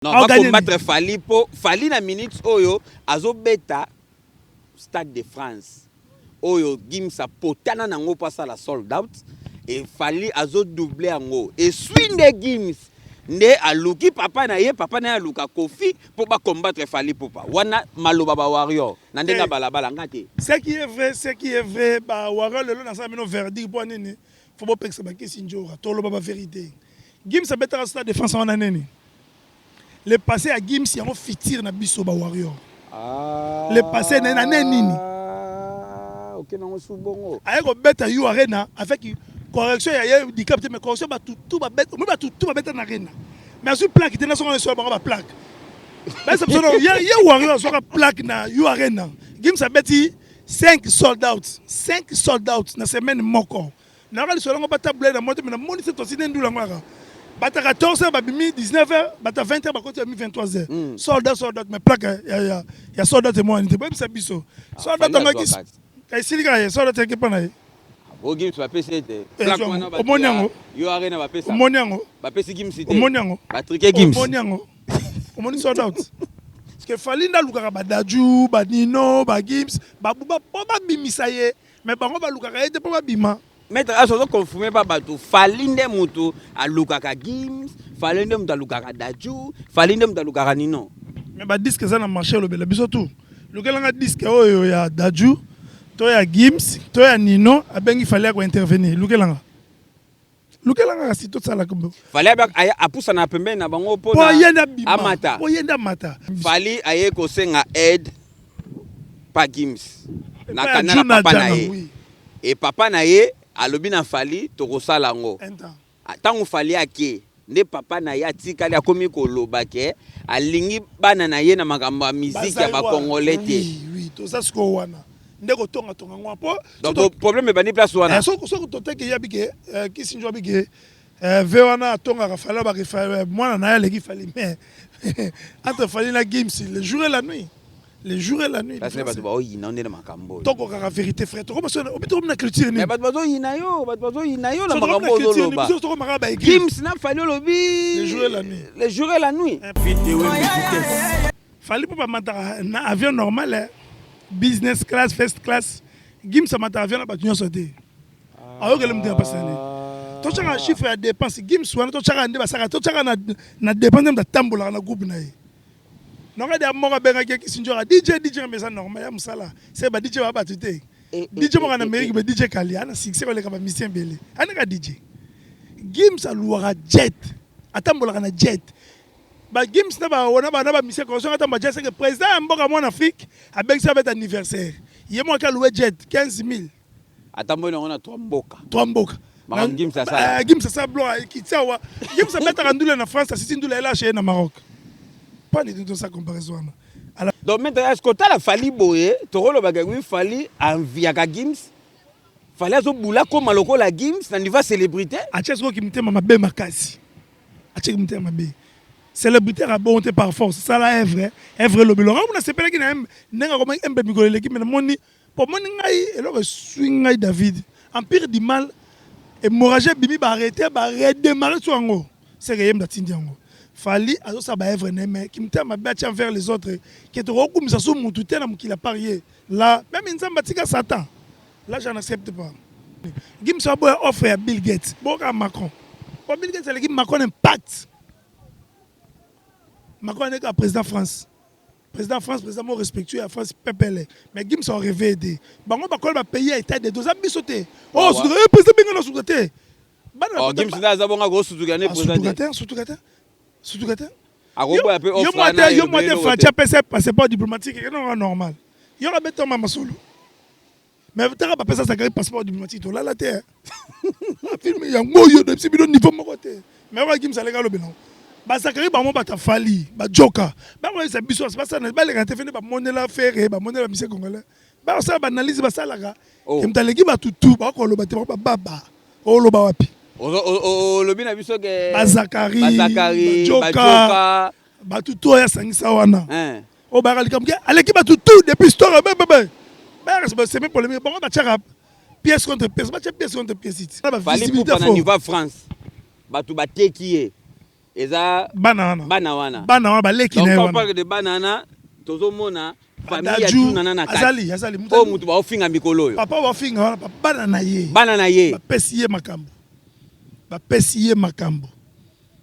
Non, va combattre Fali pour Fali na minute oyo azo beta Stade de France. Oyo Gims a potana nango passa la sold out et Fali azo doubler ango et swinde Gims ne aluki papa na aluka Kofi pour ba combattre Fali popa. Wana maloba ba warrior na ndenga balabala ngate. Ce qui est vrai ba warrior le na sa mino verdict pour nini. Faut pas pexer ba kisinjora tolo ba vérité. Gims a beta Stade de France wana nini. Le passé à Gims y a un fitir na biso ba warrior. Le passé na nini. OK na osubongo. Aye ko beta you arena avec correction ya di capté mais correction ba tout ba beta, ba tout ba beta na arena. Mais sur plaque tena so so ba plaque. Mais ça besoin ya warrior so plaque na you arena. Gims a beti 5 sold out na semaine moko. Na ka so ngo ba table na moto mais na moni c'est aussi ndula ngaka. Bata 14h, bata 19h, bata 20h, bata 23h. Soldat, mais plaque, il y a soldat et moi. Il n'y a pas de biso. Soldat, il y a soldat qui est pas là. Au Gims, tu vas passer. Au Moniango. Il y a rien à passer. Au Moniango. Va passer Gims. Au Moniango. Patrick Gims. Au Moniango. Au Moni soldat. Parce que Falinda Luka Badaju, Badino, Gims, Babouba, pas Bimisaye, mais par contre, Luka était pas Bima. Maître Asozo confirmé par Batou. Falinde Moutou à Lukaka Gims, Falinde Moutou à Lukaka Daju, Falinde Moutou à Lukaka Nino. Mais bah disque ça n'a marché le bel bisotou. Lukaka disque oh ya Daju, toi ya Gims, toi ya Nino, a ben il fallait quoi intervenir. Lukaka si tout ça là comme. Fallait à pousser na pembe na bango po na amata. Po yenda mata. Fali aye ko senga aide pa Gims. Na kanala papa na ye. Et papa na ye alobi na Fali tokosala ngo tango Fali ake nde papa na ye atikali akomi koloba ke alingi bana na ye na makambo ya musique ya bakongolais te. Oui, to ça siko wana ndeko tonga ngwa po donc problème bani place wana so to teke ya bige kisinjo bige ve wana tonga ka Fali ba ke mwana na ya leki Fali mais entre Fali na Gims le jour et la nuit. Les jours et la nuit. Parce que bato ba oyina ndena makambo. Toko ka vérité frère. Toko parce que na culture ni. Mais bato yina yo la makambo zoloba. Gims na Fali lobi. Les jours et la nuit. Les jours et la nuit. Fali pas mata na avion normal business class, first class. Gims mata avion na bato nyo sauter. Ayo ke lemte pasani. To chaka chiffre ya dépense Gims wana to chaka ndeba saka to chaka na dépense de tambola na groupe na ye. Non, il y a des gens qui sont DJ, mais c'est normal, c'est pas DJ va battre. DJ en Amérique, mais DJ Kali, on a succès avec les musiciens belé. On a DJ. Gims a loué jet. Attends, on a jet. Bah Gims n'a pas, on a musicien comme ça. Attends, jet c'est que président en Afrique avec ça avec anniversaire. Il y a moi qui a loué jet 15 000. Attends, on a 3 mboka. 3 mboka. Gims a ça. Gims a ça blanc qui tient wa. Gims a mettre en doule en France, c'est une doule là chez en Maroc. Pas du tout ça comparaison. Donc maintenant, est-ce que tu as la Fali boye, tu as le bagage Fali envia ka Gims, Fali azo boula comme maloko la Gims, na niveau célébrité. Achesko qui m'était ma bé makasi. Achesko qui m'était ma bé. Célébrité a bonté par force. Ça là est vrai le belon. On a sepelé qui n'a n'enga comme un peu migolé l'équipe mais moni pour moni ngai et le swing ngai David. Empire du mal hémorragie bimi ba arrêter ba redémarrer sur ngo. C'est que yem datindi ngo. Fali azo sa ba œuvre mais qui m'était ma bête envers les autres qui te recoum ça sous mon tout tena qu'il a parié là même nzamba tika Satan là j'en accepte pas. Gims a boy offre à Bill Gates boka Macron. Pour Bill Gates l'équipe Macron impact. Macron est le président France. Président France, président moi respectueux à France PPL. Mais Gims a rêvé aider. Bah on va coller ma pays à état de 2 ans bisoté. Oh, président bingo sous-traité. Oh, Gims na zabonga go sous-traité président. Sous-traité. Yo moi te fatia passeport diplomatique non normal. Yo la beto mama solo. Mais tu as pas ça passeport diplomatique là la terre. Film ya ngoyo de bidon niveau moko te. Mais wa Gims alega lo belon. Ba sakari ba mo bata Fali, ba joka. Ba mo ça biso c'est pas ça ba le quand fini ba monela faire ba monela mise congolais. Ba ça ba analyse ba salaga. Kim talegi ba tutu ba ko lo ba te ba baba. O lo ba wapi. Lobi na biso ke Bazakari, Bajoka, Batuto ya sangisa wana. O ba kali kamke aleki Batuto depuis histoire bébé. Ba c'est même polémique. Bon ba tchara pièce contre pièce, ba pièce contre pièce. Fali pour na niveau France. Batu ba tekié. eza Banana. Banana. Banana, baleki Donc na quand on wana. parle de banana, tozo mona famille ya Adaju, Junana na kati. Azali. Oh mutu ba ofinga mikolo yo. Papa wa finga wana, papa banana ye. Banana ye. Bapesi ye makambo. Bapesi ye makambo.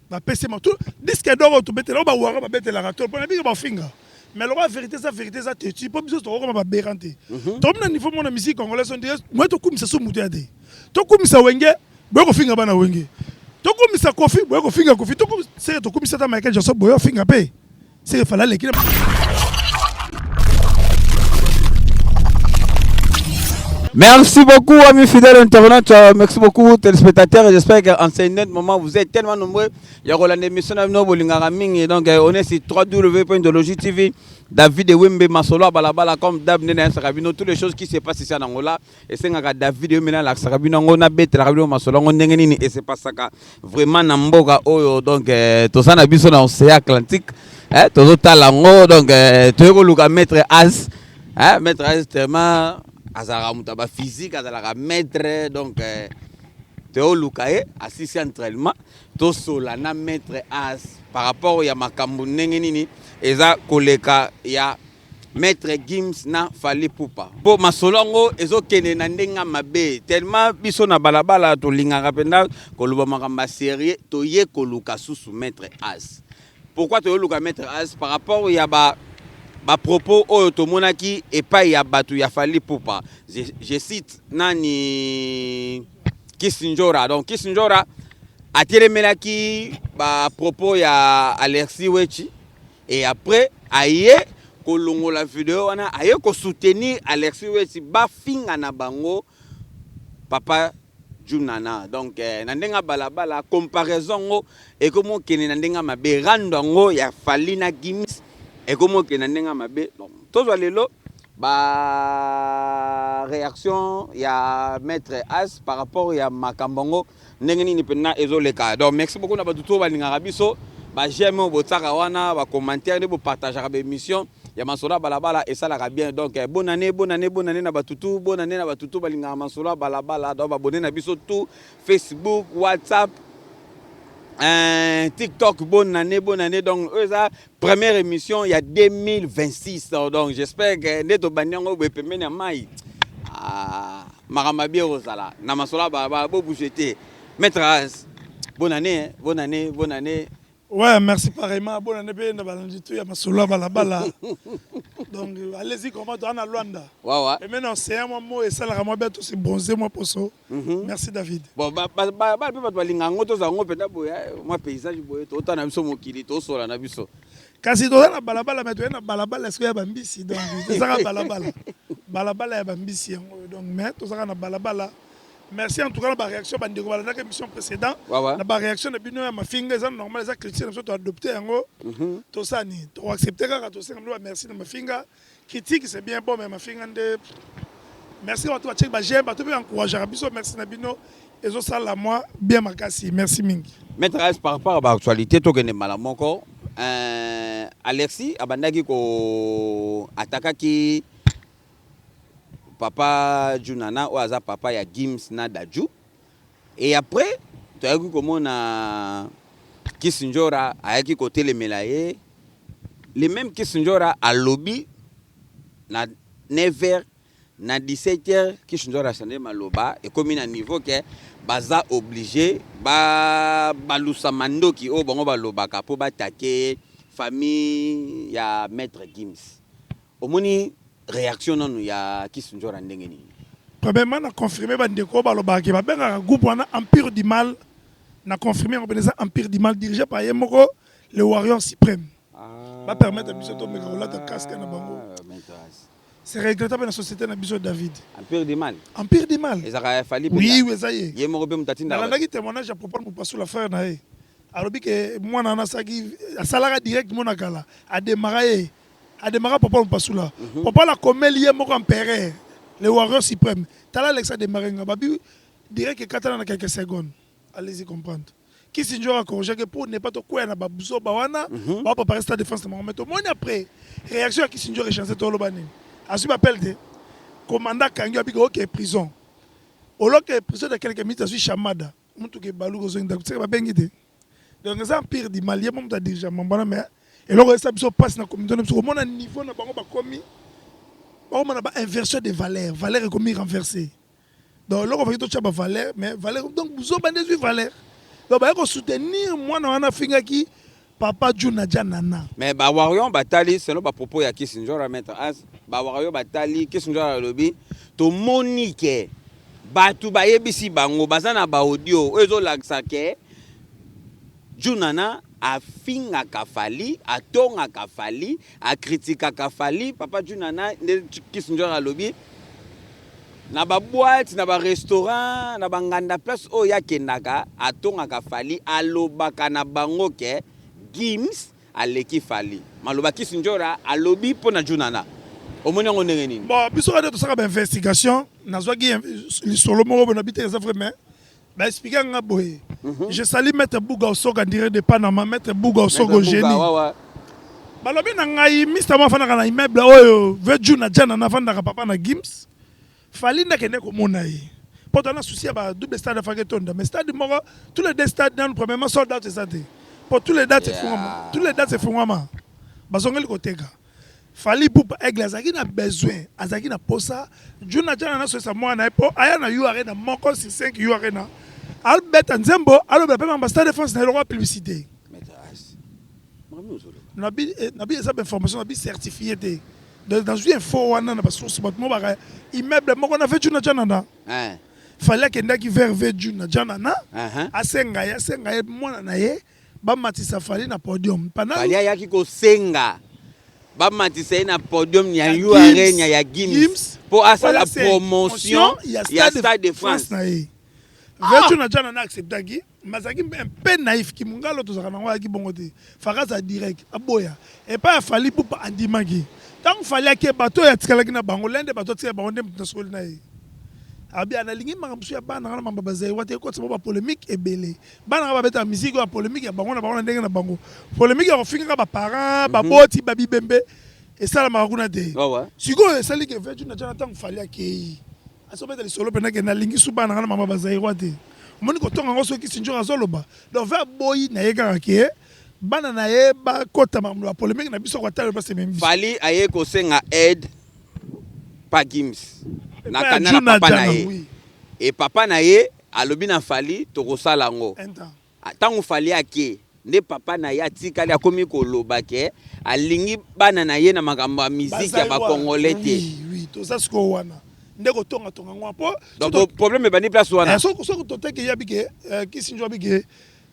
Bapesi makambo. Disque d'or to betela ba wara ba betela ka to. Pona bi ba finga. Mais la vérité ça te tu peux biso to ko ba berante. To mna niveau mona musique congolaise on dirait moi to kumisa so mutu ade. To kumisa wenge, boy ko finga bana wenge. To kumisa kofi, boy ko finga kofi. To kumisa to kumisa ta Michael Jackson boy finga pe. C'est fala le kile. Merci beaucoup, amis fidèles internautes. Merci beaucoup, téléspectateurs. J'espère qu'en ce moment, vous êtes tellement nombreux. Il y aura l'émission de Bolingaraming. Donc, on est sur www.logitv. David Wembe Masolo Balabala comme Dab Nena Sarabino, toutes les choses qui se passent ici en Angola. Et c'est un David Wembe la Sarabino, on a bête la Masolo, on est et c'est pas ça. Vraiment, Namboga Oyo. Donc, tout ça, on a vu sur l'océan Atlantique. Tout ça, Lango. Donc, tu es maître As. Maître As, tellement. Azara mutaba physique, azara maître, donc Théo Lukae, assis centralement, to solana maître as par rapport à makambu nini, eza koleka ya maître Gims na Fally Ipupa. Pour masolongo ezo kene na ndenga mabe, tellement biso na balabala to lingaka penda koluba makamba sérieux to ye koluka susu maître as. Pourquoi Théo Luka maître as par rapport ya ba propos oyo tomonaki epai ya batu ya Fally Ipupa. Je cite nani Kisinjora. Donc Kisinjora atelemelaki ba propos ya Alexis Wechi et après aye kolongo la vidéo wana aye ko soutenir Alexis Wechi ba finga na bango papa Junana. Donc nandenga balabala comparaison ngo et comment kene nandenga mabe rando ngo ya Fally na Gims. Et comment que n'endenga mabe donc tous les lots ba réaction ya maître as par rapport ya makambongo ndengeni ni pena ezoleka. Donc merci beaucoup na ba tuto ba lingaka biso ba j'aime bo tsaka wana ba commentaire de bo partager ba émission ya Masolo balabala et ça la bien. Donc bonne année na ba tutu, bonne année na ba tutu ba lingaka Masolo balabala. Donc ba bonne na biso tout Facebook, WhatsApp, TikTok, bonne année. Donc, la première émission, il y a 2026. Donc, j'espère que Neto Banyango va permettre à Maï. Maramabi Rosala. Namasola Baba, Bouboujeté. Maître Az, bonne année. Ouais, merci pareillement. Bonne année, bien, il y a Masolo Balabala. Donc, allez-y, comment tu as Luanda. Ouais. Et maintenant, c'est un mot et ça, la ramabe, tout c'est bronzé, moi, pour ça. Merci, David. Bon, moi, paysage, autant na biso mokili, to sola na biso. Kasi to na balabala, mais tu es na balabala, est-ce qu'il y a bambisi? Donc, c'est ça, balabala. Balabala, il y a bambisi. Donc, mais tout ça, na balabala. Merci en tout cas de la réaction de la émission précédente. La réaction de Bino ma finger c'est normal les critiques sont adopté tout ça ni to accepter quand tout ça merci de ma finger critique c'est bien bon mais ma finger de merci à toi check ba j'aime to encourager biso merci na Bino et ça la moi bien makasi merci mingi. Maître par rapport à l'actualité to gene malamoko Alexis abandaki ko atakaki papa Junana ou aza papa ya Gims na Daju et après tu as vu comment na Kisinjora ayaki côté le melaye les mêmes Kisinjora à lobby na 9h na 17h Kisinjora sande maloba et comme na niveau que baza obligé ba balusa mandoki o bango balobaka po batake famille ya maître Gims omoni réaction non ya Kisinjora ndenge nini. Premièrement na confirmer bandeko balobaki ba benga groupe wana Empire du Mal na confirmer organiser Empire du Mal dirigé par Yemoko le warrior suprême. Va permettre à biso to meka la ta casque na bango. C'est regrettable dans la société na biso David. Empire du Mal. Empire du Mal. Et ça a fallu oui ça y est. Yemoko be mutatinda. Na ndaki témoignage à propos de passer l'affaire na e. Alobi que moi na saki asalaka direct mona kala a démarrer papa Mpasula. Papa la comélie moko empereur, le warrior suprême. Tala Alexa de Marenga babi direct que katana na quelques secondes. Allez-y comprendre. Kisinjora corrigé que pour ne pas te quoi na babuso bawana, ba préparer sa défense de Mohamed. Moi après réaction à Kisinjora chancé to lo bani. Asu m'appelle de commandant Kangi abi OK prison. Au lieu que prison de quelques minutes asu chamada. Mutu ke balu ko zo nda tseka ba bengide. donc ça empire du malien mon ta dirigeant mambana mais et là ça biso passe na communauté na biso mon niveau na bango ba komi on a ba inversion des valeurs est comme renversée donc là on va tout chaba valeur mais valeur donc vous avez des valeurs donc ba ko soutenir moi na wana finga ki papa Juna Janana mais ba warion batali selon ba propos ya Kisinjora mettre as ba warion batali Kisinjora lobby to monique batu ba yebisi bango bazana ba audio ezo laksa ke Junana a finga kafali a tonga kafali a critica kafali papa Junana Kisinjora lobby na ba boîte na ba restaurant na ba nganda place o ya kenaka a tonga kafali alobaka na bango ke Gims aleki fali maloba Kisinjora alobi pona Junana omoni ngo ndenge nini bon biso ka to saka ba investigation na zwaki solo moko na bité ça vraiment ba expliquer nga boye je sali mettre Bouga Osoga direct de Panama mettre Bouga Osoga génie balobi na ngai Mr. Mafana kana immeuble oyo ve Juna Jana na fanda ka papa na Gims fali ndakende ko mona yi poto na souci ba double stade fa ketonda mais stade moko tous les deux stades dans premièrement sold out ça pour tous les dates c'est fungama tous les dates c'est fungama bazongeli koteka fali pour aigle azaki na besoin azaki na posa Juna Jana na so sa mwana po aya na yu arena moko si 5 yu arena Albert Nzembo alors le ambassadeur de France na le publicité nabi ça information nabi certifié dans une info wana na source bat mo ba immeuble moko na fait Juna Jana fallait que ndaki vers Juna Jana na asenga mwana na ye ba matisa fali na podium fali yaki ko senga ba matisa na podium ya yu arena ya Gims pour asa la promotion ya Stade de France Juna Jana na acceptaki mazaki un peu naïf ki mungalo to zakana wa ki bongote fakaza direct aboya et pas fali pour andimaki tant fallait que bateau ya tikalaki na bango lende bateau tika bango ndem tasoli na ye abi analingi makamsu ya bana na mamba bazai wate ko tsaba polémique ebele bana ba beta musique ya polémique ya bango na bango ndenge na bango polémique ya kofinga ba parents ba boti ba bibembe et ça la makuna te siko esali ke Juna Jana tant fallait que asobeta li solo pena ke na lingi subana na mamba bazai wate moni ko tonga ngoso Kisinjora zoloba donc va boy na yeka ke bana na ye ba kota mamlo polémique na biso ko tala parce même fali aye ko senga aide pa Gims na kanala papa na ye et papa na ye alobi na fali to kosala ngo tango fali ake nde papa na ye atikali akomi koloba ke alingi bana na ye na makambo ya musique ya ba congolais te oui to ça sko wana ndeko tonga ngwa po donc problème bani place wana so to teke ya bike Kisinjora bike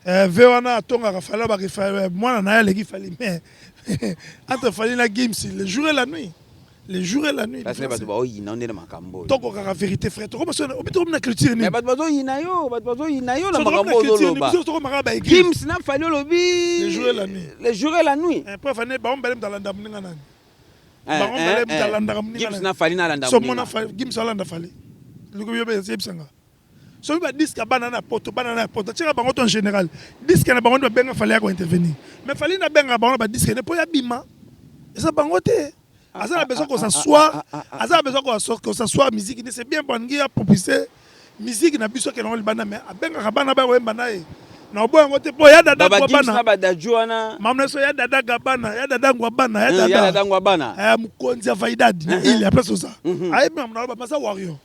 ve wana tonga ka fala ba ke mwana na ya leki fali mais entre fali na Gims le jour et la nuit parce que bato ba oyina ndena makambo toko ka vérité frère toko basona obito na culture ni mais bato oyina yo la makambo zoloba toko makaba Gims na fali lobi le jour et la nuit après fane ba on belem talanda mninga nani ba on belem talanda mninga Gims na fali na landa so mona Gims alanda fali luko yobe yebsanga so ba disque bana na poto tira bango en général disque na bango benga fali ko intervenir mais fali na benga bango ba disque ne po ya bima ça bango te Asa a besoin qu'on s'assoie, Asa a besoin qu'on s'assoie musique, c'est bien bon à propulser musique na biso ke non bana mais abenga kabana ba we bana e. Na obo ngote po ya dada kwa bana. Ba dajuana. Mamna so ya dada gabana, ya dada ngwa bana. Mkonzi ya faidadi ile après ça. Aye mamna ba pasa warrior.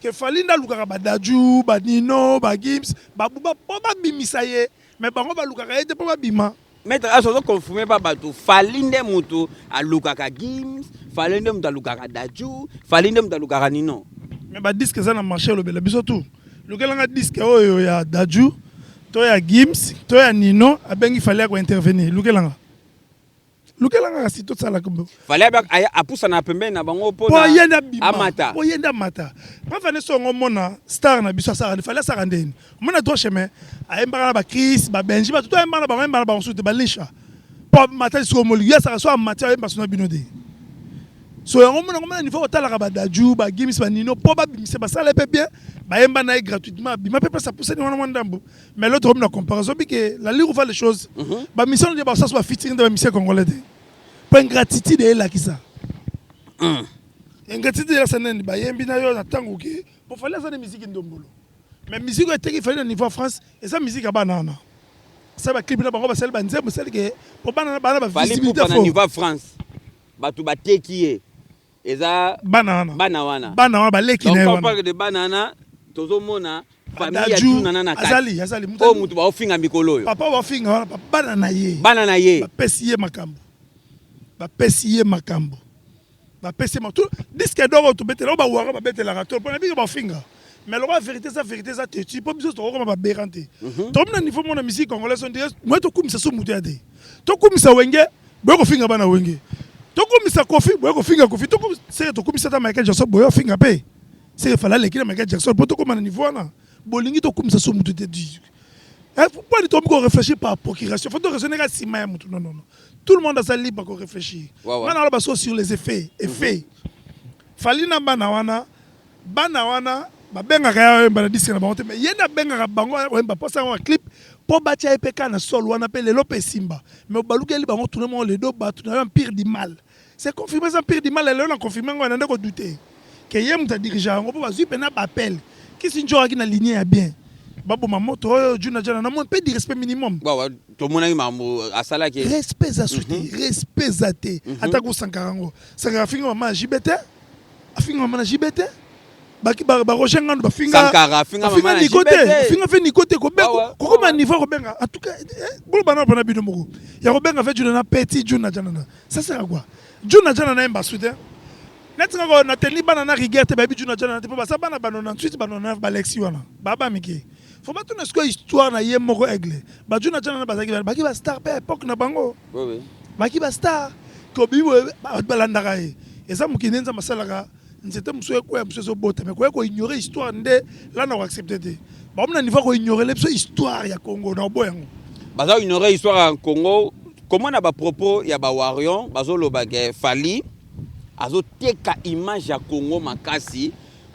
Ke falinda lukaka ba daju, ba Nino, ba Gims, ba buba po ba bimisa ye, mais bango ba lukaka ete po ba bima. Maître aso confirmer pas bato falinde mutu alukaka Gims falinde mutu alukaka Daju falinde mutu alukaka Nino mais ba disque ça na marché le bela biso tout lukelanga disque oyo ya Daju to ya Gims to ya Nino abengi fallait ko intervenir lukelanga si tout ça la comme fallait apusa na pembeni na bango po na amata po yenda mata pa fane so ngomona star na biso ça fallait ça randeni mona to chemin ayembana ba Chris ba Benji ba tout ayembana ba soute ba lisha po mata so moli ya ça so amata ayemba so na binode so ngomona niveau otala ba Daju ba Gims ba Nino po ba bimise ba sala pe bien ba yembana gratuitement bima pe ça pousser ni wana ndambo mais l'autre homme na comparaison que la lire va les choses ba mission de ba ça soit featuring de mission congolais pour ingratitude est là qui ça ingratitude là ça n'est pas yembi na yo na tango ki pour faire ça de musique ndombolo mais musique est qu'il fallait au niveau France et ça musique à banana ça va clip na bango basali banzembo sali ke po bana ba Fali visibilité Poupa na fort niveau France batu bateki ye eza bana wana ba leki donc na on wana parle de banana tozomona famille ya Adaju, tuna na azali o mutu ba ofinga mikolo yo papa wa finga wana papa bana na ye ba pesi ye makambo ba pesi ma tout disque d'or to betela ba wara ba betela rato pour na bi ba finga mais la vérité ça tu peux biso to ko ba berante to mna niveau mona musique congolaise on dirait moi to kumisa so mutu ade to kumisa wenge boy ko finga bana wenge to kumisa kofi boy ko finga kofi to kumisa to kumisa ta Michael Jackson boy finga pe c'est fallait l'équipe Michael Jackson pour to comme na niveau na bolingi to kumisa so mutu te di pourquoi tu dois réfléchir par procuration faut raisonner à si même non tout le monde a sa libre pour réfléchir maintenant on va sur les effets fallait na bana wana ba benga ka ba disque na bango te mais yena benga ka bango ba posa un clip pour batia epeka na sol wana pe lelo pe simba mais balukeli bango tout le monde les deux ba tout un pire du mal c'est confirmé ça pire du mal et là on a confirmé on a ndeko douter que yem ta dirigeant on peut pas zuper na appel qui sinjora qui na ligne ya bien babo mamoto juna jana na mo peu de respect minimum to mona mamu asala ke respect za souti respect za te atako sankarango sanga finga mama jibete afinga mama jibete baki ba rochenga ba finga sankara finga mama na jibete finga fe ni côté ko benga ko ma niveau ko benga en tout cas bolo bana bona bino moko ya ko benga fe juna na petit juna jana ça sert à quoi juna jana na mba souti netinga ko na teni bana na rigueur te ba bi juna jana te ba sa bana banona ensuite banona ba lexi wana baba miki faut pas tout ce que histoire na yemoko aigle ba juna jana bazaki baki ba star pe époque na bango oui baki ba star ko bibo ba landa kai eza mukinenza masalaka nzete muso ko ya muso bota mais ko ignorer histoire nde là na accepter te ba mna niveau ko ignorer les histoire ya Congo na boyango baza ignorer histoire en Congo comment na ba propos ya ba warion bazolo ba ke fali azo teka image ya Congo makasi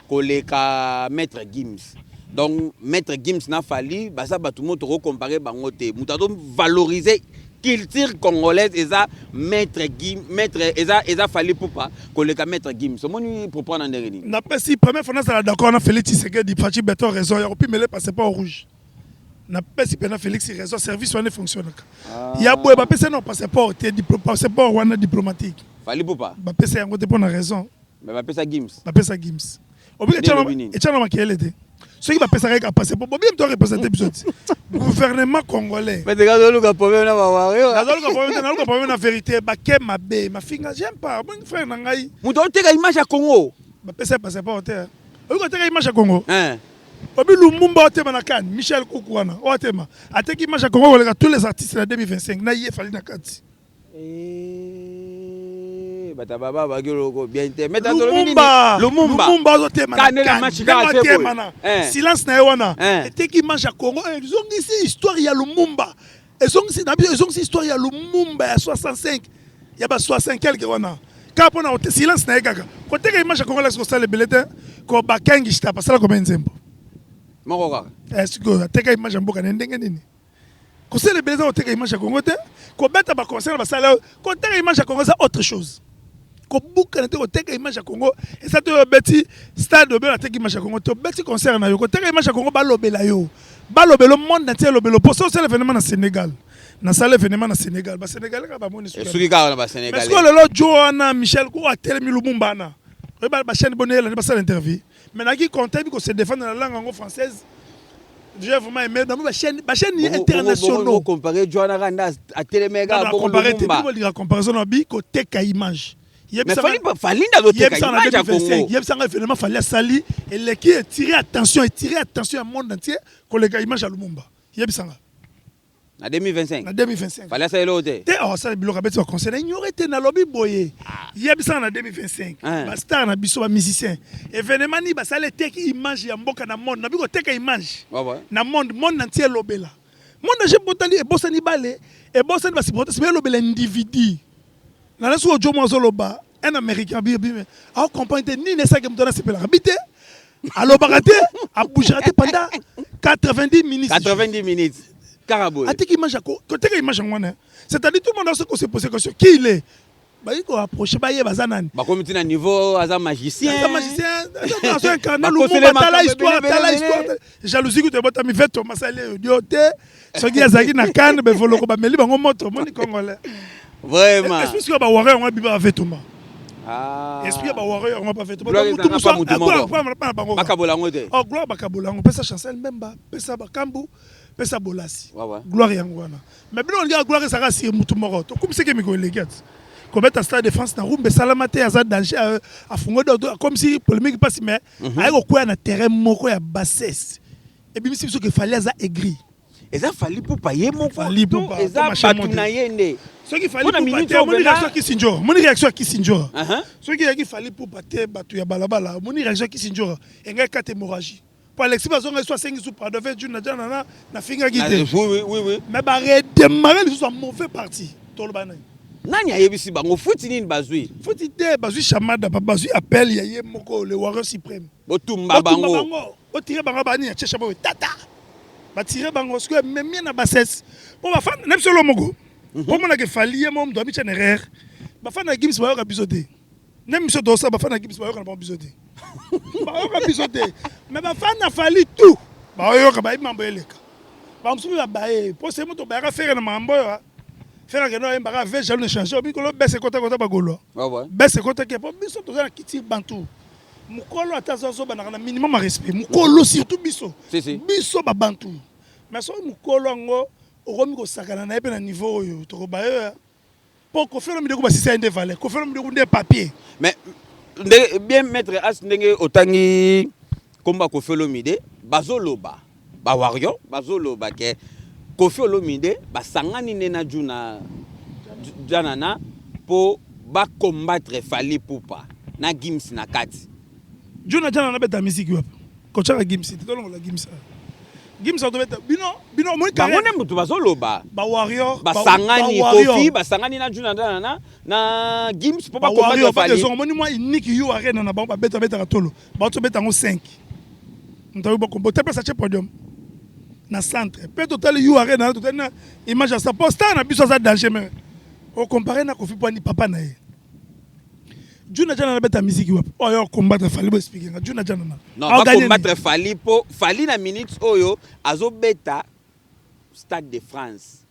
koleka maître Gims. Donc maître Gims n'a fallu basa batumo to comparer bango te mutado valoriser culture congolaise eza maître Gims maître eza fallu Poupa koleka maître Gims moni pour prendre ndengeni na pesi première fois na d'accord na Félix Tshisekedi Fachi Beton raison ya opi mele passeport rouge na pesi pena Félix raison service wana fonctionne ya boye ba pesi non passeport te passeport wana diplomatique fallu Poupa ba pesi yango te pour na raison mais ba pesa Gims obi etchana makiele te ceux qui va passer avec un passeport bien doit représenter gouvernement congolais mais déjà le problème na ba wario le problème na vérité ba ke mabe ma finga j'aime pas mon frère na ngai muto teka image ya Congo ba pesa passeport te obi ko teka image ya Congo obi Lumumba otema na kan Michel Koukou wana otema ateki image ya Congo avec tous les artistes de 2025 na ye fali na kati bata baba bagiro bien te meta Lumumba otema na silence na wana eteki image ya Congo ezongi si histoire ya Lumumba ezongi histoire ya Lumumba ya 65 ya ba 60 quelque wana kapo na silence na ekaka ko teka image ya Congo la so le belete ko bakangi sta pasala ko benzembo moko kaka est-ce que teka image ya mboka ndenge nini ko le belete ko teka image ya Congo te ko beta ba concert ba sala ko teka image ya Congo c'est autre chose ko buka na te ko teka image ya Congo et ça te beti stade de la teka image ya Congo to beti concert na yo ko teka image ya Congo ba lobela yo ba lobelo monde entier lobelo pour ça c'est l'événement na Sénégal na salle événement na Sénégal ba Sénégal ka ba moni suki ka na ba Sénégal parce que le lot Joana Michel ko atelemi Lumumba na ba chaîne bonne ba ça l'interview mais na qui comptait ko se défendre la langue française j'ai vraiment aimé dans ma chaîne internationale comparer Joana Randa atelemega bon Lumumba la comparaison na bi ko teka image mais fallait dans teka image à Congo yeb sanga événement fallait sali et les qui tirer attention à monde entier ko le image à Lumumba yeb sanga na 2025 fallait ça l'autre te ça biloko beti conseil ignorer te na lobby boye yeb sanga na 2025 ba star na biso ba musicien événement ni ba sale teka image ya mboka na monde na biko teka image na monde entier lobela monde j'ai botali e bosani bale e bosani ba supporter c'est lobela individu na laso ojo mwazoloba un américain bi a comprendre ni ne sa ke mtona sepela habité alobaka te a bougera te pendant 90 minutes Carabou. Ateki image ko teka image ngwana c'est-à-dire tout le monde se pose question qui il est Bayi ko approcher baye bazanani. Ba comme na niveau aza magicien. Aza magicien, aza incarner le monde tala histoire. Jalousie que te bota mi veto masale diote. Soki azaki na kan be voloko ba meli bango moto moni congolais. Vraiment. Est-ce que ba warrior on biba veto ma. Ah. Esprit ba warrior on pas veto. Mutu muso bakabolango te. Oh gloire bakabolango pesa Chancel Mbemba, pesa Bakambu, pesa Bolasi. Gloire yango wana. Mais bino on dit gloire ça ka si mutu moko. To comme c'est que mi ko legat. Comme à Stade de France, na rumbe salamate à danger à fongo comme si polémique passe mais avec quoi na terrain moko ya bassesse. Et bien si ce que fallait ça aigri. Et ça fallait pour payer mon fallait pour et ça batuna yende. Ce qu'il fallait pour payer mon réaction qui sinjo. Mon réaction qui sinjo. Ce qu'il fallait pour payer batu ya balabala. Mon réaction qui sinjo. Et nga quatre hémorragie. Pour Alexis Bazonga soit 5 sous par de fait na jana na finga guide. Oui. Mais ba redémarrer les sont mauvais parti. Tolbana. Nani ayebisi bango futi nini bazui futi te bazui chamada pa bazui appel ya ye moko le warrior suprême botumba bango o tirer bango bani ya checha bo tata ba tirer bango parce que même na bassesse pour ba fan nem solo mogo pour mon que fali ye mom do bi chenerer ba fan na gims ba yo ka bisoté nem so do ça ba fan na gims ba yo ka bisoté ba yo ka bisoté mais ba fan na fali tout ba yo ka ba mambo eleka ba msubi ba e pour c'est moto ba ka faire na mambo yo faire que nous avons un jaloux changer mais que l'on baisse côté bagolo baisse côté que pour biso tous na kiti bantu mukolo atazazo banana minimum respect mukolo surtout biso biso ba bantu mais so mukolo ngo okomi ko sakana na pe na niveau yo to ba yo pour ko faire mi de ko ba sisa inde valeur ko faire mi de ko des papiers mais bien maître as ndenge otangi komba ko faire mi de bazoloba ba warrior bazoloba ke Kofi Olomide basangani nena juna janana pour ba combattre Fally Ipupa na Gims na kati. Juna janana beta musique wap. Kochaka Gims te tolongo la Gims. Gims to beta bino mo ka. Ba mutu bazoloba. Ba warrior basangani Kofi basangani na juna janana na Gims pour ba combattre Fally. Ba warrior moi unique you arena na ba beta tolo. Ba to beta ngo 5. Ntawi ba combattre pas ça podium. Na centre peut total you arena total na image ça poste na biso ça danger mais au comparer na Kofi Pwani papa na ye Juna jana na beta musique wap oyo combattre Fally bo expliquer nga Juna jana non ba combattre Fally po Fally na minutes oyo azo beta Stade de France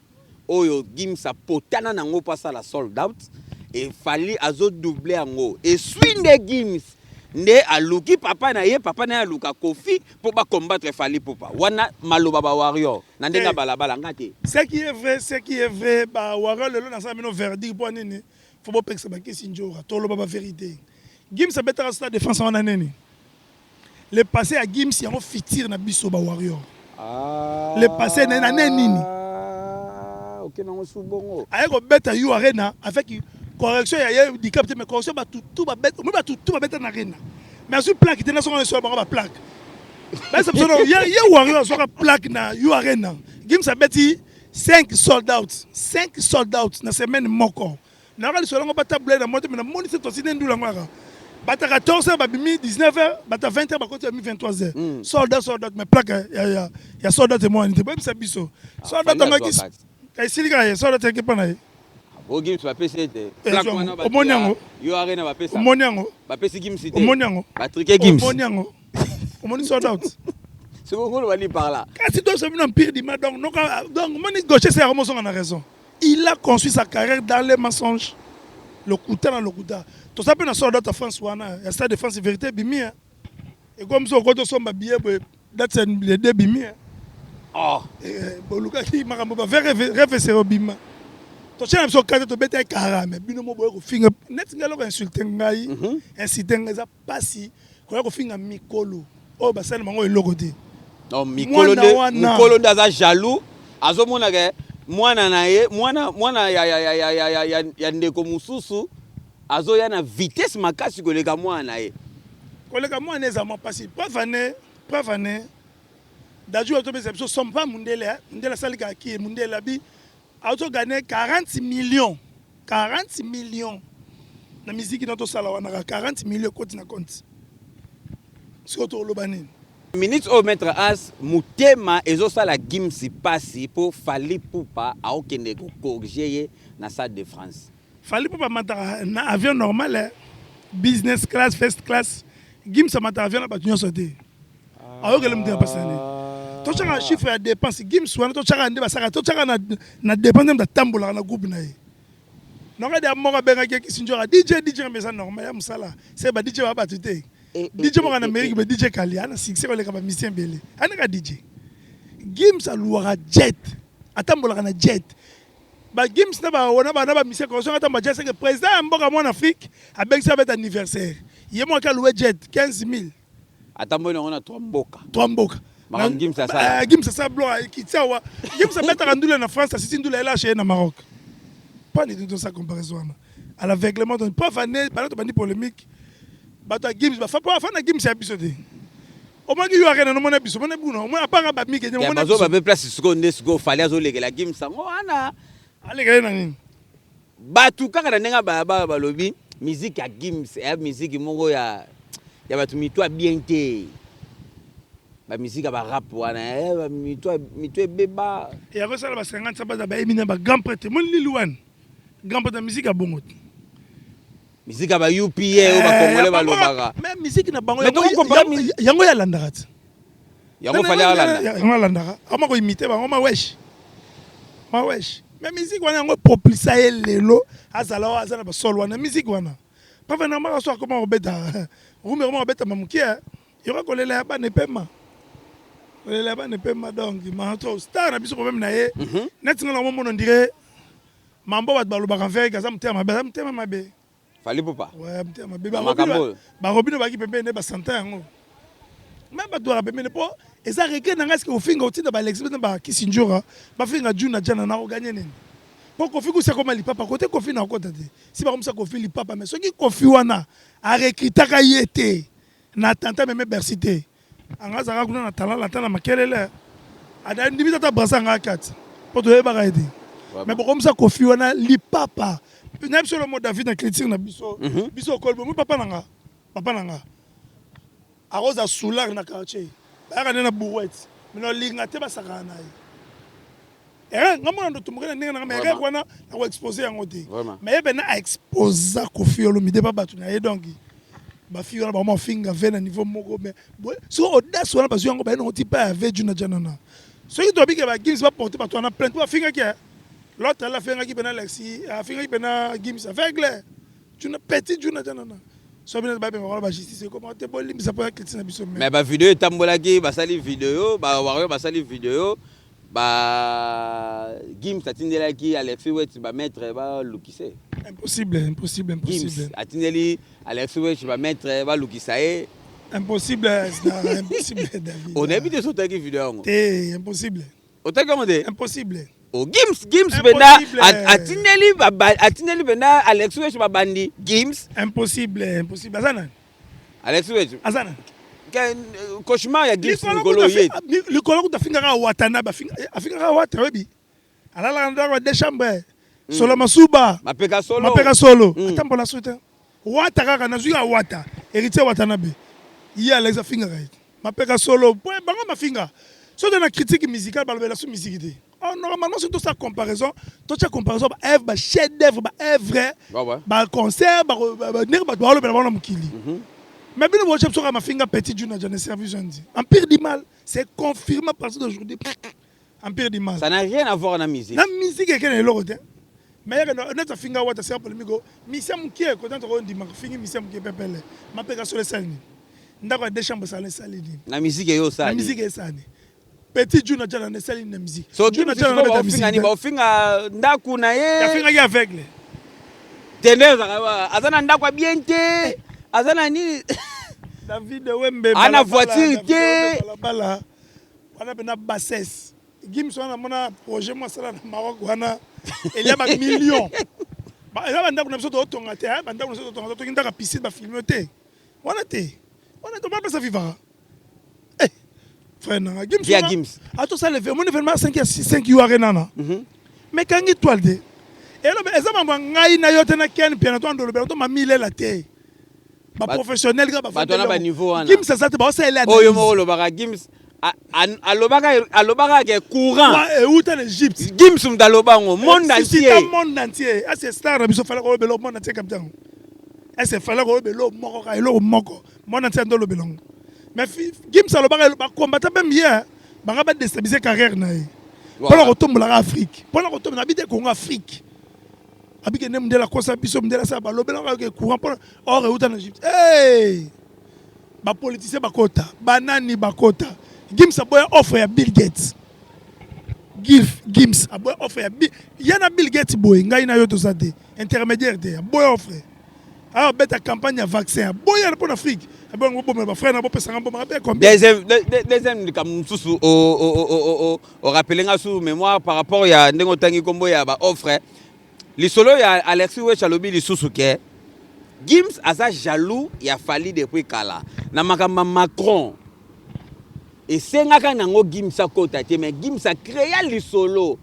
oyo Gims potana nango pasa la sold out et Fally azo doubler ango et swinde Gims nde aluki papa na aluka Kofi pour ba combattre Fally Ipupa wana maloba ba warrior na ndenga balabala ngate ce qui est vrai ba warrior le na sa mino verdict pour nini faut ba peksa ba kisinjora tolo ba vérité Gims abeta Stade de France wana nini le passé à Gims yango fitir na biso ba warrior le passé na nini OK na ngosubongo aye ko beta you arena avec correction il y a du capitaine mais correction ba tout ba bête mais ba tout ba bête na arena mais sur plaque était na son sur ba plaque mais ça il y a warrior sur plaque na you arena Gims abeti 5 sold out na semaine moko na ka sur ba table na moto mais na moni c'est aussi ndu la ngaka bata 14h ba bimi 19h bata 20h ba côté 23h sold out mais plaque ya sold out moi n'était pas ça biso sold out ngaki ay silika sold out ke pana o Gims va pesa te omoniango yo arena va pesa omoniango va pesa Gims te omoniango Patrick Gims omoniango omoni sold out c'est bon on va lui par là quand tu dois se venir pire dimanche donc moni gaucher c'est vraiment son raison il a construit sa carrière dans les mensonges le couteau dans le couteau tout ça peut na sold out à France wana ya Stade de France vérité bimi et comme ça quand on somba billet date les deux bimi boluka ki makambo ba rêve c'est bima to chana so kate to beta karame bino mo boye ko finga net ngalo ko insulter ngai inciter ngai za pasi ko ko finga mikolo o basana mango eloko te non mikolo ndaza jaloux azomona ke mwana na ye mwana ya ndeko mususu azo ya na vitesse makasi koleka mwana ye koleka mwana ezama pasi preuve année daju to besa so sompa mundele salika ki mundele bi auto gagné 40 millions na musique notre sala wana 40 millions côté na compte surtout lobani minutes au maître as mutema ezo sala Gims passi pour Fally Ipupa a okende ko corriger na Stade de France Fali pour pas na avion normal, business class, first class. Gims a mata avion na batunyo sauté. Alors que le monde est passé. Toi tu as un chiffre à dépense. Gims ou toi tu as un débat ça. Toi tu as na dépense de tambola na groupe na. Non regarde moi benga qui sinjora DJ mais ça normal ya musala. C'est ba DJ va batute. DJ mo en Amérique mais DJ Kali ana succès le kaba musicien belé. Ana ka DJ. Gims a louera jet. Atambola na jet. Ba Gims na ba musicien ko so ata ba jet c'est que président mboka mo en Afrique avec ça avec anniversaire. Yemo ka louer jet 15 000. Atambola on a 3 mboka. 3 mboka. Gims ça. Gims ça blo qui tient wa. Gims ça mettre ndule na France, c'est ndule là chez na Maroc. Pas du tout ça comparaison. À l'aveuglement donc pas fané, pas de polémique. Ba to Gims ba fa na Gims ya bisoté. Au moins qu'il y a rien no mona biso, mona buno, moi apara ba mi ke mona. Bazo ba be place seconde seconde fallait azo lekela Gims ngo ana. Aleka na nini? Batu kaka na nenga ba lobi musique ya Gims, ya musique moko ya batu mitwa bien te. Ba musique ba rap wana ba mitwa beba. Et après ça ba 50 sabata ba Eminem ba grand prêtre, mon Lilouane. Grand prêtre musique a bongo. Musique ba UPA ou ba congolais ba lobaka. Mais musique na bango yango ya landara. Yango fallait alanda. Yango landara. Ama ko imiter bango ma wesh. Ma wesh. Mais musique wana yango propulsa lelo azala azana ba solo wana musique wana. Pas vraiment ma so comment obeta. Rumeur obeta mamukia. Yora kolela ba ne pema. Kolela ba ne pema donc ma to star na biso problème na ye. Net ngala mo on dirait mambo wat balobaka faire kaza mtema mabe. Fallait pas. Ouais, mtema mabe. Ba robino ba ki pembe ne ba santa yango. Même ba doit pembe ne po eza reke na ngaski ofinga otinda ba l'expert ba kisinjora ba finga juna jana na oganye nini. Po kofi ku se koma lipapa côté kofi na kota te. Si ba komsa kofi lipapa mais soki kofi wana a recritaka yete na tanta meme bersité. Angaza ka kuna na talala tana makelele. Ada ndimita ta brasa ngakati. Po to yeba ka ete. Mais bon comme ça kofi wana lipapa. Même sur le mot David na critique na biso. Biso kolbo mu papa nanga. Papa nanga. Aroza soulard na quartier. Ba na bourouette. Mais no linga te ba saka na yi. Ngamo ndo tumukena ninga na mais wana na ko exposer yango te. Mais ben na exposer kofi olo mi de ba batu na ye donc. Ba fi wana ba mo finga vena niveau moko mais so audace wana ba yango ba no ti pa avec juna janana. So ki to bi ke ba Gims ba porter ba to na plainte ba finga ki. L'autre là fait un qui pena Lexi, a fait un qui pena Gims avec les. Tu n'as petit tu n'as pas non. So bien ba on va justice comment te bon lim ça peut être na biso. Mais ba vidéo tambola ki ba sali vidéo, ba wario ba sali vidéo, ba Gims atindela ki Alexis Wet ba mettre ba lukise. Impossible. Gims atindeli Alexis Wet ba mettre ba lukisae. Impossible David. On a vu des autres qui vidéo. C'est impossible. Autant comment dire? Impossible. Oh Gims bena atineli bena Alexis Wet ba bandi Gims. Impossible. Azana. Alexis Wet. Azana. Cauchemar ya Gims ngolo yet. Le kolo ta finga ka watana ba finga wata webi. Alala ndako de chambre. Solo masuba. Mapeka solo. Atambola suite. Wata kaka na zuya wata. Héritier watana be. Yi Alexa finga right. Mapeka solo. Bango mafinga. So dans la critique musicale balbela sous musique. Oh normalement c'est tout ça comparaison. Toute ça comparaison ba œuvre, ba chef d'œuvre, ba œuvre. Ba concert, ba nir ba doalo bela bana mukili. Mais bien le chef sera mafinga petit juna jana service jeudi. Empire du mal, c'est confirmé à partir d'aujourd'hui. Empire du mal. Ça n'a rien à voir avec la musique. La musique est quelle l'autre. Mais notre finga wata c'est pour le migo. Mission qui est quand on dit ma fingi mission qui est pepele. Ma peka sur le salini. Ndako de chambre salé salini. La musique est yo ça. La musique est ça. Petit juna jana ne salini na musique. So juna jana na musique. Ni ba finga ndaku na ye. Ya finga ya aveugle. Tenez azana ndako bien te. Azana ni David Wembe. Ana voiture te. Bala. Wana bena bassesse. Gims wana mona projet moi sala na Maroc wana. Il y a des millions. Il y a des gens qui ont été en train de se faire. Il y a des piscine, des films. On a pas ça vivre. Eh, frère, Gims. Qui a Gims? Attends, ça le fait. Mon événement 5 jours arena. Mais quand il toile de. Et là, les gens ngai na yote na ken piano to ndolo belo to mamile la te. Ba professionnel ga ba fa. Ba to na ba niveau wana. Gims ça te ba ça il a. Oh yo mo lo ba Gims. alobaka ke courant et où en Égypte Gims mdalobango monde entier monde entier c'est star na biso fala ko belo monde entier comme ça c'est fala ko belo moko ka elo moko monde entier ndo lo belongo mais Gims alobaka ba combattre même hier ba ba déstabiliser carrière na ye pour la retomber la Afrique pour la retomber habiter Congo Afrique habiter nem de la kosa biso mdela sa ba lobelanga ke courant pour or et où en Égypte hey ba politicien bakota banani bakota Gims a offre à Bill Gates. Gims a offre à Bill. Il y a Bill Gates boy, ngai na yo to sate intermédiaire de boy offre. Alors bête campagne à vaccin. Boy ya pour l'Afrique. Bon bon frère na bo pesa ngombo mabe combien. Deuxième comme sous au rappeler nga sous mémoire par rapport ya ndengo tangi kombo ya ba offre. Li solo ya Alexis Wechalobi li susuke. Gims asa jaloux ya fali depuis kala. Na makamba Macron. Et c'est nango Gims a kota te mais Gims a créé le solo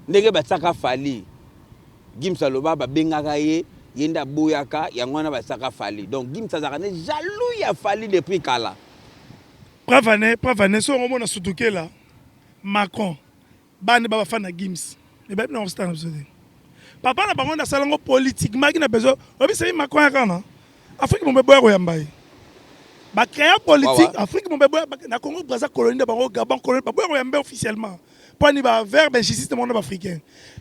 ndenge batsaka fali Gims aloba ba bengaka ye yenda boyaka yangwana batsaka fali donc Gims azaka ne jaloux ya fali depuis kala pravane so ngomona sutukela Macron bane ba fana Gims mais ba na stand observer papa na bango na salango politiquement qui na besoin obi c'est Macron yakana Afrique mo beboya ko yambaye ba créer politique Afrique mon bébé na Congo Brazza colonie de bango Gabon colonie ba boyo yambe officiellement pour ni ba verbe inchisiste monde africain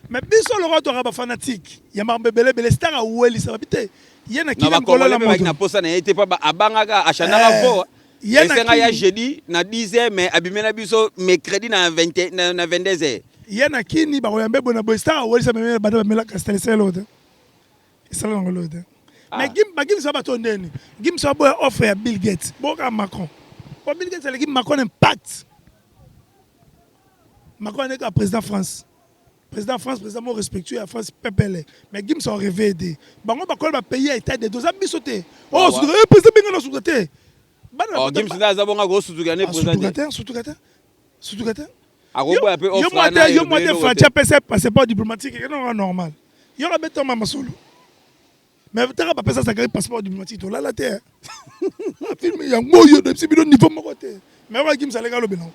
mais biso le roi ba fanatique yamba bebele bele star a weli ça bité yena ki na kolola moto na posa na été pas abangaka achanaka vo yena ya jeudi na 10h mais abimena biso mercredi na 22h yena kini ba yambe bona bo star a weli ça me ba mela castel l'autre ça l'autre mais Gims va pas neni Gims va offre à Bill Gates boka Macron pour Bill Gates l'équipe Macron impact Macron est le président France président mon respectueux à France PPL mais Gims a rêvé aider bango ba ko ba pays état de deux ans sauté oh président binga na sous-traité Gims na zabonga go sous-traité président sous-traité arobo un peu offre na yo moi de Fatia passeport diplomatique non normal yo la beto mama solo. Mais tu n'as pas ça passeport diplomatique. Là, la terre. Il y a un moyen de niveau de côté. Mais on va Gims aller au Bénin.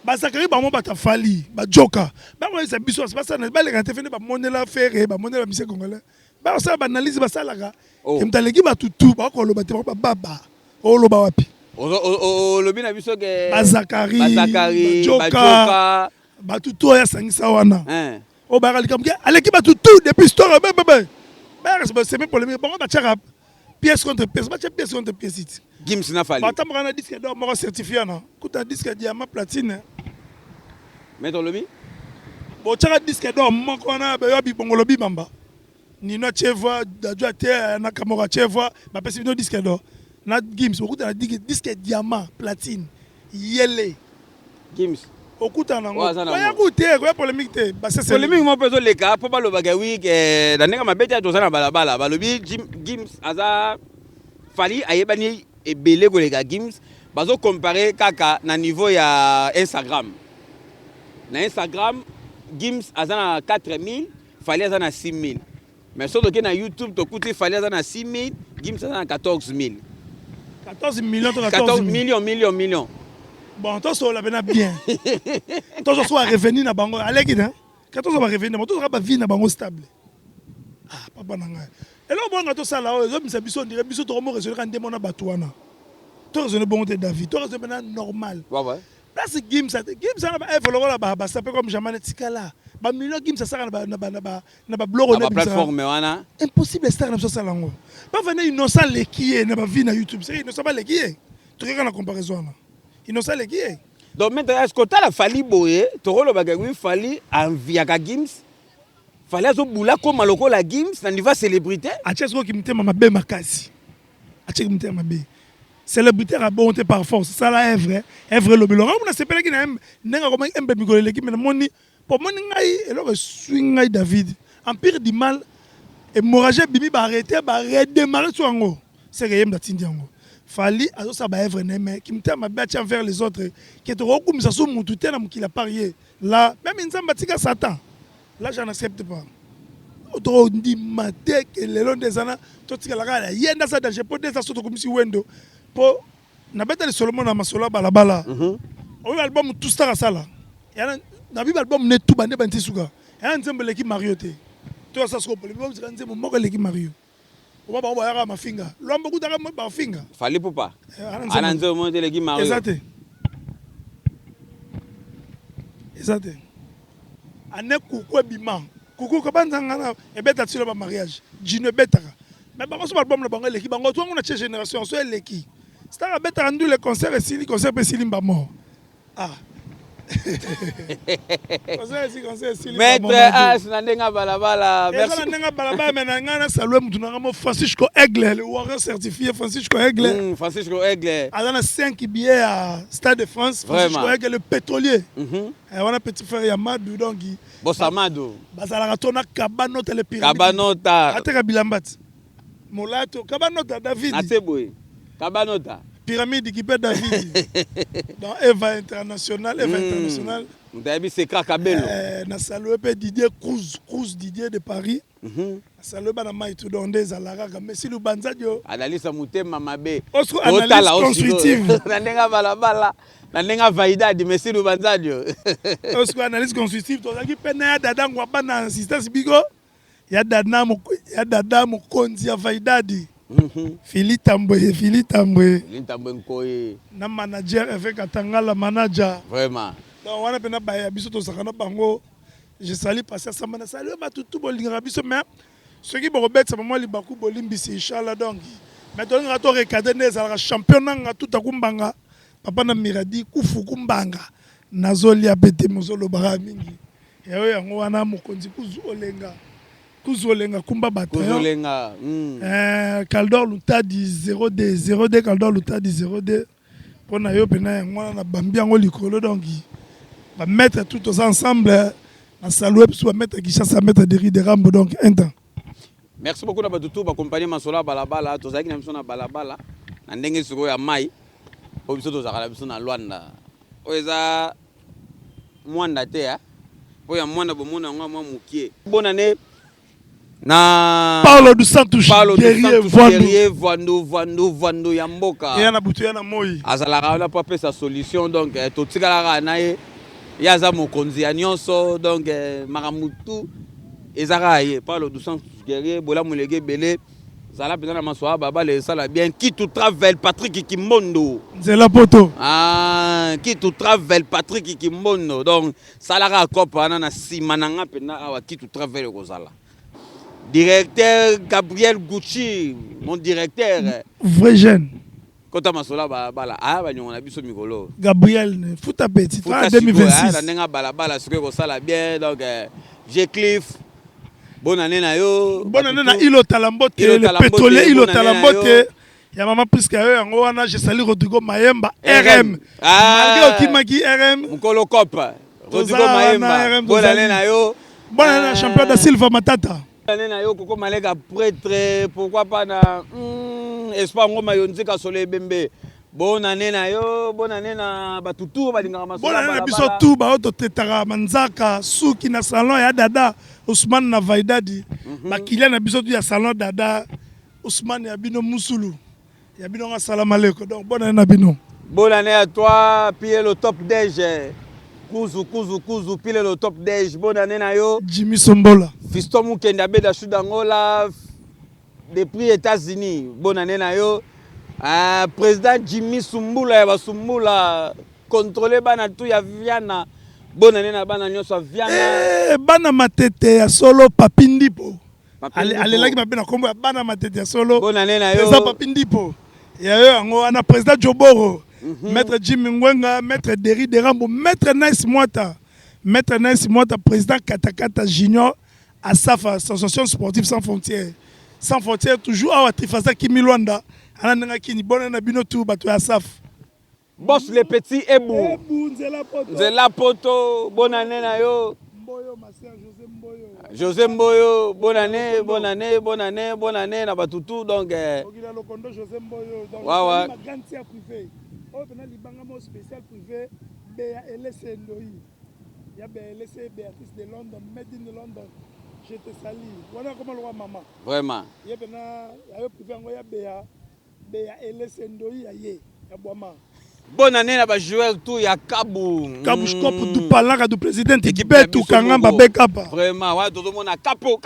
Basakari, bah, mon bata fali, bah, joka. Bah, moi, c'est bisous, c'est pas ça. Bah, les gars, tu fais des monnaie la faire, bah, monnaie la mission congolais. Bah, ça, bah, analyse, bah, ça, là, gars. Et m'ta légui, bah, tout, bah, qu'on le batte, bah, baba. Oh, le bah, wapi. Le bin a vu ça que. Basakari, joka. Bah, tout, toi, y'a 500 wana. Oh, bah, allez, qui bat tout, depuis histoire, bah, bah, bah. C'est même pour les bon pièce contre pièce. Gims n'a fallu. Attends, on a disque d'or certifié na. Écoute un disque diamant platine. Mais dans le bi. Bon, tu as disque d'or mon qu'on a bi bongolobi mamba. Ni na cheva d'adjoa terre na Camora cheva, ba pesi no disque d'or. Na Gims, écoute un disque diamant platine. Yele. Gims. Okuta nango. Oya kuté, oya polémique té. Ba c'est polémique mo peso le cas pour ba lo bagawi que na nga mabeta to sana balabala. Ba lobi Gims aza fali ayebani ebele ko le gars Gims bazo comparer kaka na niveau ya Instagram. Na Instagram Gims aza na 4000, fali aza na 6000. Mais surtout que na YouTube to coûter fali aza na 6000, Gims aza na 14000. 14 millions to 14 millions. Bon, toi, ça va bien. Toi, ça va revenir dans bango. Allez, quand on va revenir, toi, ça va vivre dans bango stable. Ah, papa nanga. Et là, bon, quand ça là, on dirait biso to mo raisonner quand demona batouana. Toi, raisonner bon de David. Toi, raisonner normal. Ouais. Là, c'est Gims na ba évoluer là ba ça peut comme jamais tikala. Ba million Gims ça na ba blog na plateforme wana. Impossible star na ça lango. Pas venir innocent les qui na ba vie na YouTube. C'est innocent pas les qui. Tu regardes la comparaison là. Innocent les qui. Donc maintenant est-ce que tu as fali boye, tu rolo bagagui fali enviaka Gims. Fali azo bula ko maloko la Gims na niveau célébrité. Achesko ki mtema mabe makasi. Achesko mtema mabe. Célébrité a bonté par force. Ça la œuvre le belon. On a c'est pas qui na nenga comme embe migole l'équipe mais moni pour moni ngai et le swing ngai David. Empire du mal hémorragie bimi ba arrêter ba redémarrer sur ngo. C'est que yem datindi ngo. Fali azo sa ba œuvre mais qui mtema mabe envers les autres qui te rekumisa so mutu tena mukila parier. Là même nzamba tika Satan. Là je n'accepte pas. To ndi mate que le long des années to tika la yenda ça danger pour des ça soto comme si wendo. Pour na beta le Solomon na masolo balabala oyo album tout star sala yana na bi album ne tout bande banti suka yana nzembo leki Mario te to ça sko pole bo zika nzembo moko leki Mario o ba yaka mafinga lombo kutaka ba finga Fali Poupa ana nzembo te leki Mario exacte ane kuku bima kuku ko banzanga na ebeta tsilo ba mariage jino betaka mais ba so album na bango leki bango to ngona che génération so leki star abeta rendu le concert et si le concert pe silimba mort Maître As na ndenga balabala merci ndenga balabala mais na ngana salwe mutu na mo Francisco Aigle le warrior certifié Francisco Aigle Francisco Aigle a 5 billets à Stade de France Francisco Aigle le pétrolier on a petit frère Yamadou donc Bossamado bazala tona Kabanota le pyramide Kabanota ateka bilambat Molato Kabanota David Ateboy Kabanota pyramide qui pète David dans Eva International David c'est Kakabelo na salué pe Didier Cruz Didier de Paris salué ba na mai tout donde zalara mais si lu banzadio analyse mutema mabe analyse constructive na ndenga balabala na ndenga vaidadi mais si lu banzadio osco analyse constructive to zaki pe na dada ngwa na assistance bigo ya dada mo konzi ya vaidadi Fili Tambwe Nkoye na manager avec Katangala manager vraiment donc wana pena ba biso to sakana bango je salue passer ça mana salut ba tout bolinga biso mais ce qui bo bet ça moi libaku bolimbisi inchallah donc mais to nga to recader ne za champion nga tout akumbanga papa na miradi kufu kumbanga nazolia bete mozolo bara mingi yayo yango wana mokonzi kuzolenga kumba bataillon Caldor Lutadi 0D Caldor Lutadi 0D pour na yo pena yango na bambi yango likolo donc va mettre tout ensemble na saluer pour mettre Kishasa mettre de Rambo donc un temps. Merci beaucoup na batutu ba compagnie masola balabala to zaki na biso na balabala na ndenge siko ya mai o biso to zakala biso na Luanda oza mwanda te ya po ya mwanda bomona ngwa mwa mukie bona ne na Paulo dos Santos guerrier Voando ya mboka ya na butu ya na moi azalaka na pa pesa solution donc to tikalaka na ye yaza mokonzi ya nyonso donc maramutu ezaka ye Paulo dos Santos guerrier bola mulege belé zala pena na masoa baba le sala bien qui tout travel Patrick Kimbondo Nzela poto qui tout travel Patrick Kimbondo donc salaka kopa na simananga pena awa qui tout travel kozala directeur Gabriel Gucci, mon directeur. Vrai jeune. Quand tu as masola bala, ah bah on a vu ce micro. Gabriel, foot à petit, 2026. La nenga bala, ce que ça la bien donc j'ai Cliff. Bonne année na yo. Bonne année na Ilo Talambote, le pétrolier Ilo Talambote. Ya maman puisque yango wana je salue Rodrigo Mayemba RM. Malgré Okimaki RM. Mukolo Cop. Rodrigo Mayemba. Bonne année na yo. Bonne année na champion da Silva Matata. Bonne année na yo Koko Malega prêtre, pourquoi pas na espoir ngoma yonzi ka Soleil Bembe. Bonne année na yo, bonne année na batutu balingaka masola. Bonne année na biso tout ba oto tetaka manzaka suki na salon ya dada Ousmane na Vaidadi. Ba kilia na biso tu ya salon dada Ousmane ya bino Musulu. Ya bino nga salam alaikum. Donc bonne année na bino. Bonne année à toi, pile le top déj. Kuzu, pile le top déj. Bonne année na yo. Jimmy Sombola. Fiston Mukenda Beda Sudangola depuis États-Unis. Bonne année na yo. Président Jimmy Sumbula contrôlé bana tout ya Viana. Bonne année na bana nyonso Viana. Bana matete ya solo Papindipo. Allez là qui m'a bien combo bana matete ya solo. Bonne année na yo. Président Papindipo. Ya yo yango ana président Joboro. Maître Jimmy Ngwenga, maître Derry Derambo, maître Nice Mwata. Maître Nice Mwata, président Katakata Junior, ASAF, Association Sportive Sans Frontières. Sans Frontières, toujours à Trifasa Kimi Luanda. Ananga Kini, bonne année Bino tout, bateau ASAF. Boss les petits Ebou. Nzela Poto, bonne année na yo. Mboyo, ma sœur José Mboyo. José Mboyo, bonne année, na batutu donc. Ogila Lokondo José Mboyo, donc. Ouais. Ma grande sœur privée. Oh, pendant l'Ibangamo spécial privé, Béa LC Ndoi. Il y a Béa LC, Béatrice de London, Made in London. Je te salue. Voilà comment le roi maman. Vraiment. Il y a pendant, il y a privé, il y a Béa LC Ndoi, il y a Bonne année à joueur tout ya Kabu. Kabushkop du palaka du président Équipe Betu Kangamba Bekapa. Vraiment, ouais, tout le monde a capo.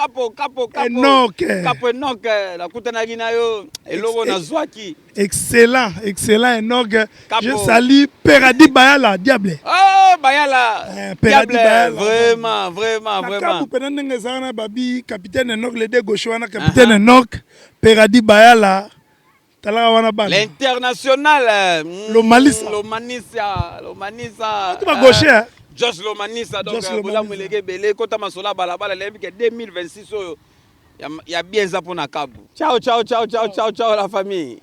Enoch. Capo Enoch, la kutana gina yo, elogo na zwaki. Excellent Enoch. Je salue Peradi Bayala Diable. Oh, Bayala. Peradi Bayala. Vraiment. Kabu penande zana babi capitaine Enoch le de gauche wana capitaine Enoch Peradi Bayala. L'international. Lomanisa. Tu vas gaucher, hein? Josh Lomanisa. Donc, Bola Moulégué Belé, Kota Masola Balabala, l'Olympique 2026. Il y a bien ça pour Nakabu. Ciao, la famille.